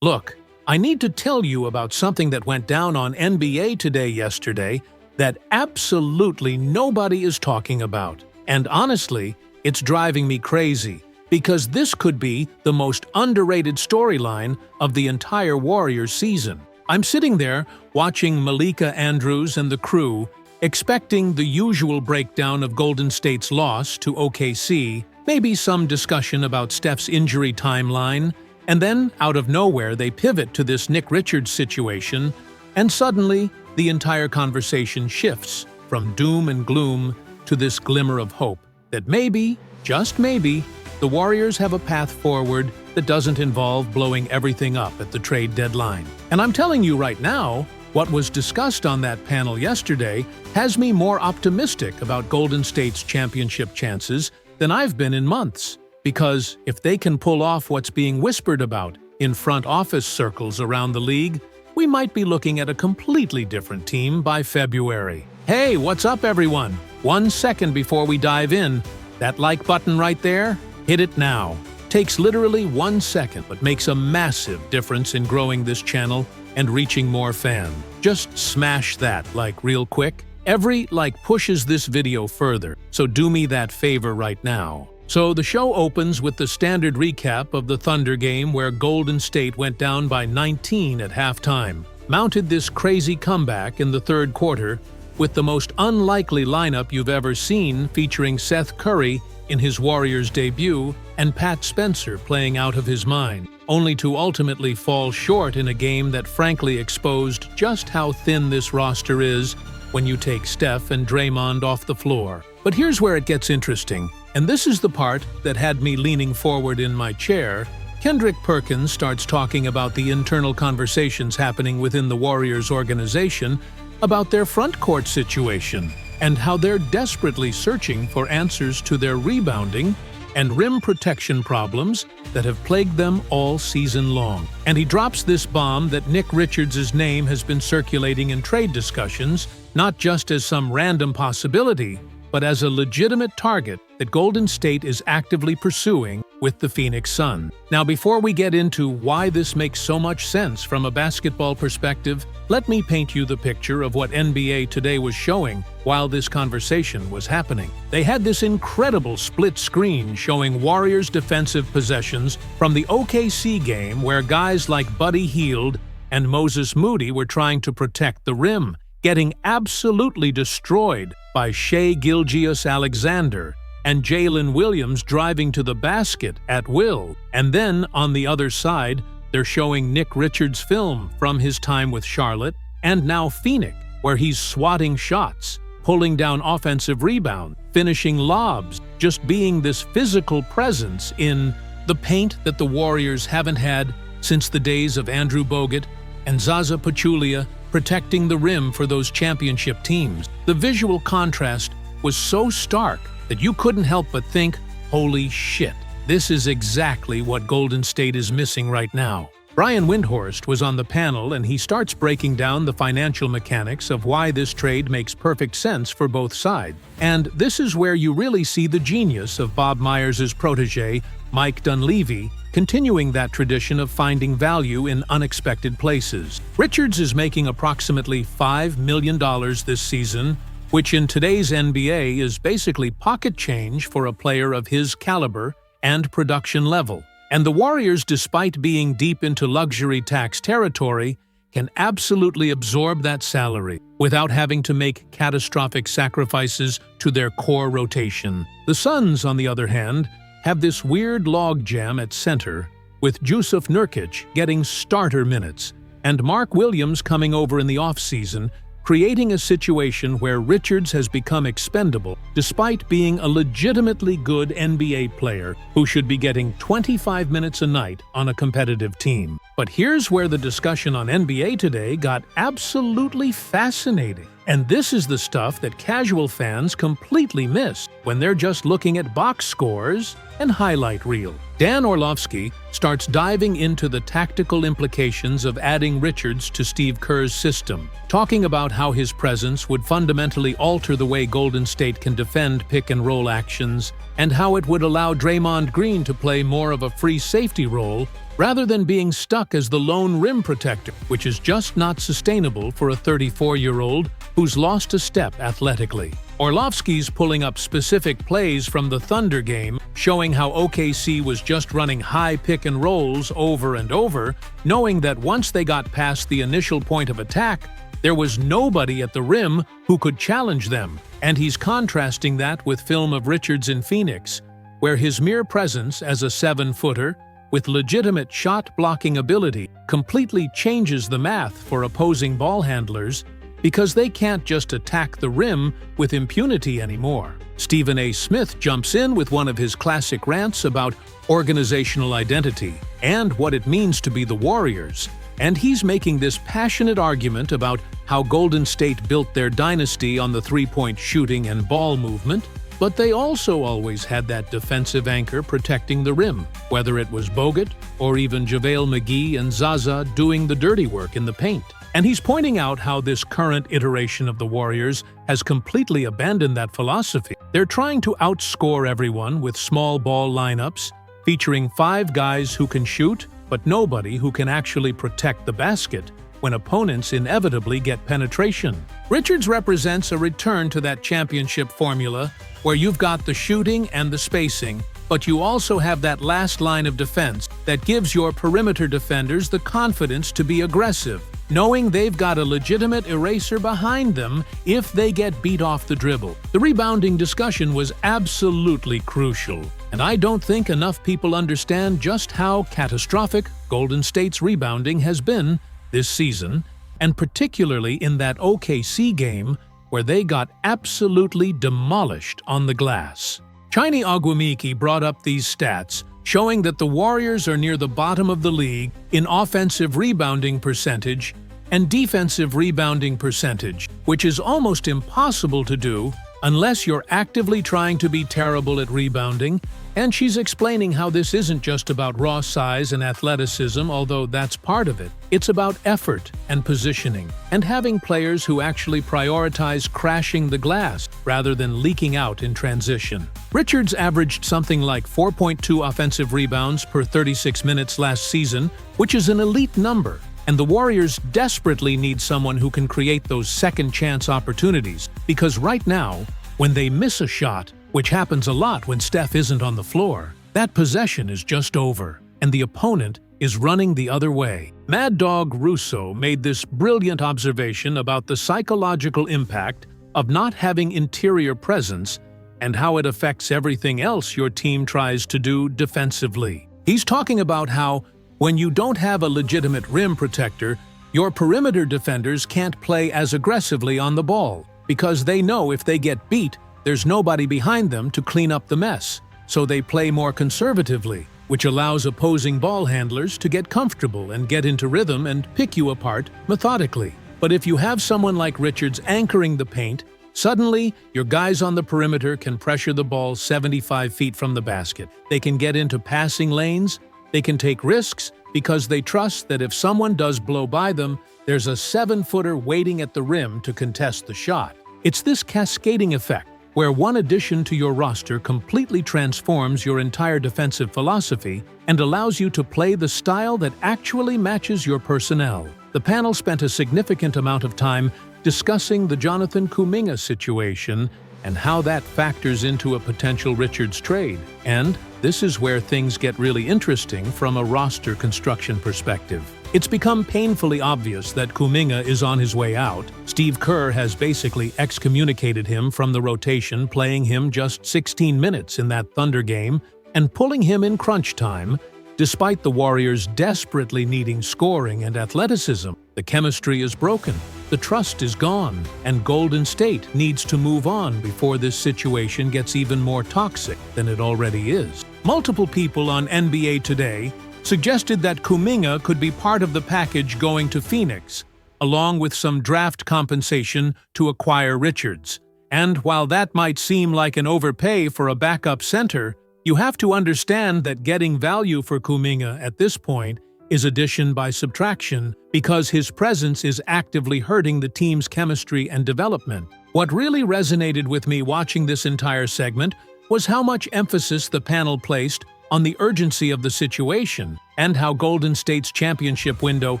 Look, I need to tell you about something that went down on NBA Today yesterday that absolutely nobody is talking about. And honestly, it's driving me crazy, because this could be the most underrated storyline of the entire Warriors season. I'm sitting there watching Malika Andrews and the crew, expecting the usual breakdown of Golden State's loss to OKC, maybe some discussion about Steph's injury timeline, and then, out of nowhere, they pivot to this Nick Richards situation, and suddenly, the entire conversation shifts from doom and gloom to this glimmer of hope that maybe, just maybe, the Warriors have a path forward that doesn't involve blowing everything up at the trade deadline. And I'm telling you right now, what was discussed on that panel yesterday has me more optimistic about Golden State's championship chances than I've been in months. Because if they can pull off what's being whispered about in front office circles around the league, we might be looking at a completely different team by February. Hey, what's up everyone? 1 second before we dive in, that like button right there, hit it now. Takes literally 1 second, but makes a massive difference in growing this channel and reaching more fans. Just smash that like real quick. Every like pushes this video further, so do me that favor right now. So the show opens with the standard recap of the Thunder game where Golden State went down by 19 at halftime, mounted this crazy comeback in the third quarter with the most unlikely lineup you've ever seen, featuring Seth Curry in his Warriors debut and Pat Spencer playing out of his mind, only to ultimately fall short in a game that frankly exposed just how thin this roster is when you take Steph and Draymond off the floor. But here's where it gets interesting. And this is the part that had me leaning forward in my chair. Kendrick Perkins starts talking about the internal conversations happening within the Warriors organization about their front court situation and how they're desperately searching for answers to their rebounding and rim protection problems that have plagued them all season long. And he drops this bomb that Nick Richards' name has been circulating in trade discussions, not just as some random possibility, but as a legitimate target that Golden State is actively pursuing with the Phoenix Suns. Now, before we get into why this makes so much sense from a basketball perspective, let me paint you the picture of what NBA Today was showing while this conversation was happening. They had this incredible split screen showing Warriors defensive possessions from the OKC game where guys like Buddy Hield and Moses Moody were trying to protect the rim, getting absolutely destroyed by Shai Gilgeous-Alexander and Jalen Williams driving to the basket at will. And then, on the other side, they're showing Nick Richards' film from his time with Charlotte and now Phoenix, where he's swatting shots, pulling down offensive rebounds, finishing lobs, just being this physical presence in the paint that the Warriors haven't had since the days of Andrew Bogut and Zaza Pachulia protecting the rim for those championship teams. The visual contrast was so stark that you couldn't help but think, holy shit, this is exactly what Golden State is missing right now. Brian Windhorst was on the panel and he starts breaking down the financial mechanics of why this trade makes perfect sense for both sides. And this is where you really see the genius of Bob Myers' protege, Mike Dunleavy, continuing that tradition of finding value in unexpected places. Richards is making approximately $5 million this season, which in today's NBA is basically pocket change for a player of his caliber and production level. And the Warriors, despite being deep into luxury tax territory, can absolutely absorb that salary without having to make catastrophic sacrifices to their core rotation. The Suns, on the other hand, have this weird logjam at center, with Jusuf Nurkic getting starter minutes and Mark Williams coming over in the offseason, creating a situation where Richards has become expendable despite being a legitimately good NBA player who should be getting 25 minutes a night on a competitive team. But here's where the discussion on NBA Today got absolutely fascinating. And this is the stuff that casual fans completely miss when they're just looking at box scores and highlight reel. Dan Orlovsky starts diving into the tactical implications of adding Richards to Steve Kerr's system, talking about how his presence would fundamentally alter the way Golden State can defend pick-and-roll actions and how it would allow Draymond Green to play more of a free safety role rather than being stuck as the lone rim protector, which is just not sustainable for a 34-year-old who's lost a step athletically. Orlovsky's pulling up specific plays from the Thunder game, showing how OKC was just running high pick and rolls over and over, knowing that once they got past the initial point of attack, there was nobody at the rim who could challenge them. And he's contrasting that with film of Richards in Phoenix, where his mere presence as a 7-footer with legitimate shot-blocking ability completely changes the math for opposing ball handlers because they can't just attack the rim with impunity anymore. Stephen A. Smith jumps in with one of his classic rants about organizational identity and what it means to be the Warriors, and he's making this passionate argument about how Golden State built their dynasty on the three-point shooting and ball movement, but they also always had that defensive anchor protecting the rim, whether it was Bogut or even JaVale McGee and Zaza doing the dirty work in the paint. And he's pointing out how this current iteration of the Warriors has completely abandoned that philosophy. They're trying to outscore everyone with small ball lineups, featuring 5 guys who can shoot, but nobody who can actually protect the basket when opponents inevitably get penetration. Richards represents a return to that championship formula where you've got the shooting and the spacing, but you also have that last line of defense that gives your perimeter defenders the confidence to be aggressive, knowing they've got a legitimate eraser behind them if they get beat off the dribble. The rebounding discussion was absolutely crucial, and I don't think enough people understand just how catastrophic Golden State's rebounding has been this season, and particularly in that OKC game where they got absolutely demolished on the glass. Chiny Ogwumike brought up these stats, showing that the Warriors are near the bottom of the league in offensive rebounding percentage and defensive rebounding percentage, which is almost impossible to do unless you're actively trying to be terrible at rebounding, and she's explaining how this isn't just about raw size and athleticism, although that's part of it. It's about effort and positioning, and having players who actually prioritize crashing the glass rather than leaking out in transition. Richards averaged something like 4.2 offensive rebounds per 36 minutes last season, which is an elite number. And the Warriors desperately need someone who can create those second-chance opportunities, because right now, when they miss a shot, which happens a lot when Steph isn't on the floor, that possession is just over, and the opponent is running the other way. Mad Dog Russo made this brilliant observation about the psychological impact of not having interior presence and how it affects everything else your team tries to do defensively. He's talking about how when you don't have a legitimate rim protector, your perimeter defenders can't play as aggressively on the ball because they know if they get beat, there's nobody behind them to clean up the mess. So they play more conservatively, which allows opposing ball handlers to get comfortable and get into rhythm and pick you apart methodically. But if you have someone like Richards anchoring the paint, suddenly your guys on the perimeter can pressure the ball 75 feet from the basket. They can get into passing lanes. They can take risks because they trust that if someone does blow by them, there's a 7-footer waiting at the rim to contest the shot. It's this cascading effect where one addition to your roster completely transforms your entire defensive philosophy and allows you to play the style that actually matches your personnel. The panel spent a significant amount of time discussing the Jonathan Kuminga situation and how that factors into a potential Richards trade. And this is where things get really interesting from a roster construction perspective. It's become painfully obvious that Kuminga is on his way out. Steve Kerr has basically excommunicated him from the rotation, playing him just 16 minutes in that Thunder game and pulling him in crunch time, despite the Warriors desperately needing scoring and athleticism. The chemistry is broken, the trust is gone, and Golden State needs to move on before this situation gets even more toxic than it already is. Multiple people on NBA Today suggested that Kuminga could be part of the package going to Phoenix, along with some draft compensation to acquire Richards. And while that might seem like an overpay for a backup center, you have to understand that getting value for Kuminga at this point is addition by subtraction because his presence is actively hurting the team's chemistry and development. What really resonated with me watching this entire segment was how much emphasis the panel placed on the urgency of the situation and how Golden State's championship window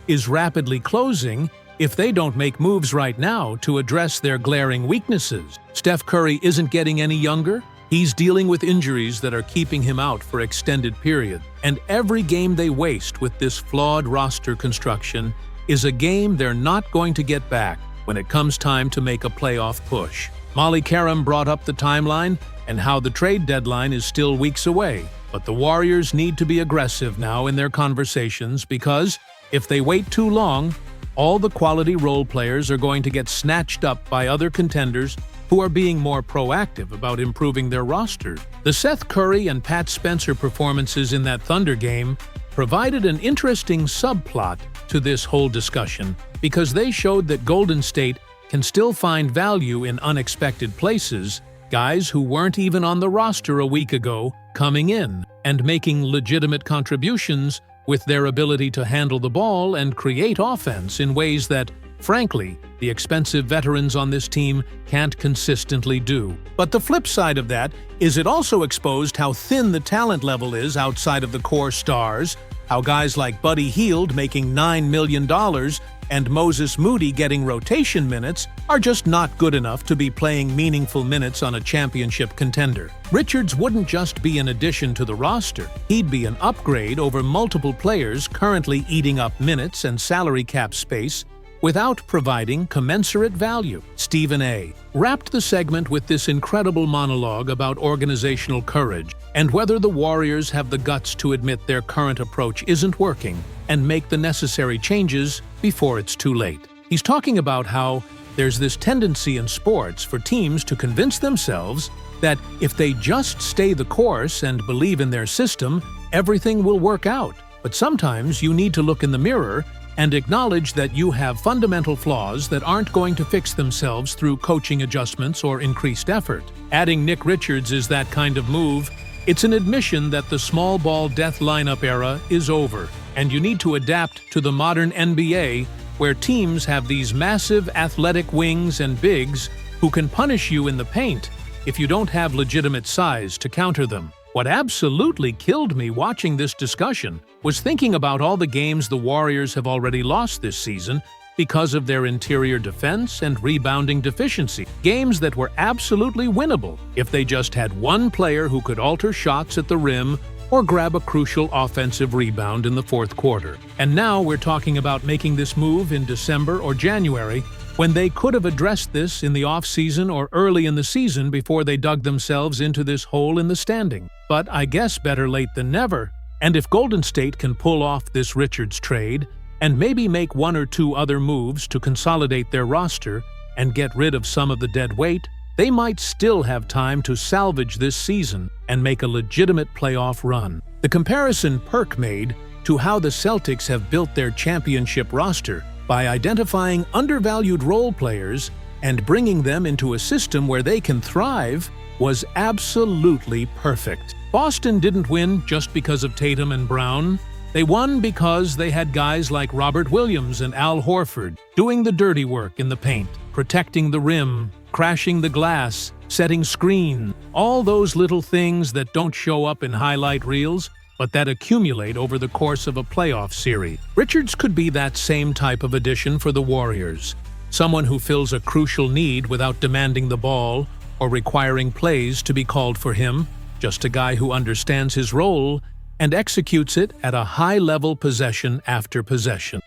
is rapidly closing if they don't make moves right now to address their glaring weaknesses. Steph Curry isn't getting any younger. He's dealing with injuries that are keeping him out for extended periods. And every game they waste with this flawed roster construction is a game they're not going to get back when it comes time to make a playoff push. Molly Karam brought up the timeline and how the trade deadline is still weeks away. But the Warriors need to be aggressive now in their conversations because if they wait too long, all the quality role players are going to get snatched up by other contenders who are being more proactive about improving their roster. The Seth Curry and Pat Spencer performances in that Thunder game provided an interesting subplot to this whole discussion because they showed that Golden State can still find value in unexpected places, guys who weren't even on the roster a week ago coming in and making legitimate contributions with their ability to handle the ball and create offense in ways that, frankly, the expensive veterans on this team can't consistently do. But the flip side of that is it also exposed how thin the talent level is outside of the core stars, how guys like Buddy Hield making $9 million and Moses Moody getting rotation minutes are just not good enough to be playing meaningful minutes on a championship contender. Richards wouldn't just be an addition to the roster, he'd be an upgrade over multiple players currently eating up minutes and salary cap space without providing commensurate value. Stephen A. wrapped the segment with this incredible monologue about organizational courage and whether the Warriors have the guts to admit their current approach isn't working and make the necessary changes before it's too late. He's talking about how there's this tendency in sports for teams to convince themselves that if they just stay the course and believe in their system, everything will work out. But sometimes you need to look in the mirror and acknowledge that you have fundamental flaws that aren't going to fix themselves through coaching adjustments or increased effort. Adding Nick Richards is that kind of move. It's an admission that the small ball death lineup era is over, and you need to adapt to the modern NBA where teams have these massive athletic wings and bigs who can punish you in the paint if you don't have legitimate size to counter them. What absolutely killed me watching this discussion was thinking about all the games the Warriors have already lost this season because of their interior defense and rebounding deficiency. Games that were absolutely winnable if they just had one player who could alter shots at the rim or grab a crucial offensive rebound in the fourth quarter. And now we're talking about making this move in December or January when they could have addressed this in the offseason or early in the season before they dug themselves into this hole in the standing. But I guess better late than never. And if Golden State can pull off this Richards trade and maybe make one or two other moves to consolidate their roster and get rid of some of the dead weight, they might still have time to salvage this season and make a legitimate playoff run. The comparison Perk made to how the Celtics have built their championship roster by identifying undervalued role players and bringing them into a system where they can thrive was absolutely perfect. Boston didn't win just because of Tatum and Brown. They won because they had guys like Robert Williams and Al Horford doing the dirty work in the paint, protecting the rim, crashing the glass, setting screen, all those little things that don't show up in highlight reels, but that accumulate over the course of a playoff series. Richards could be that same type of addition for the Warriors, someone who fills a crucial need without demanding the ball or requiring plays to be called for him, just a guy who understands his role and executes it at a high level possession after possession.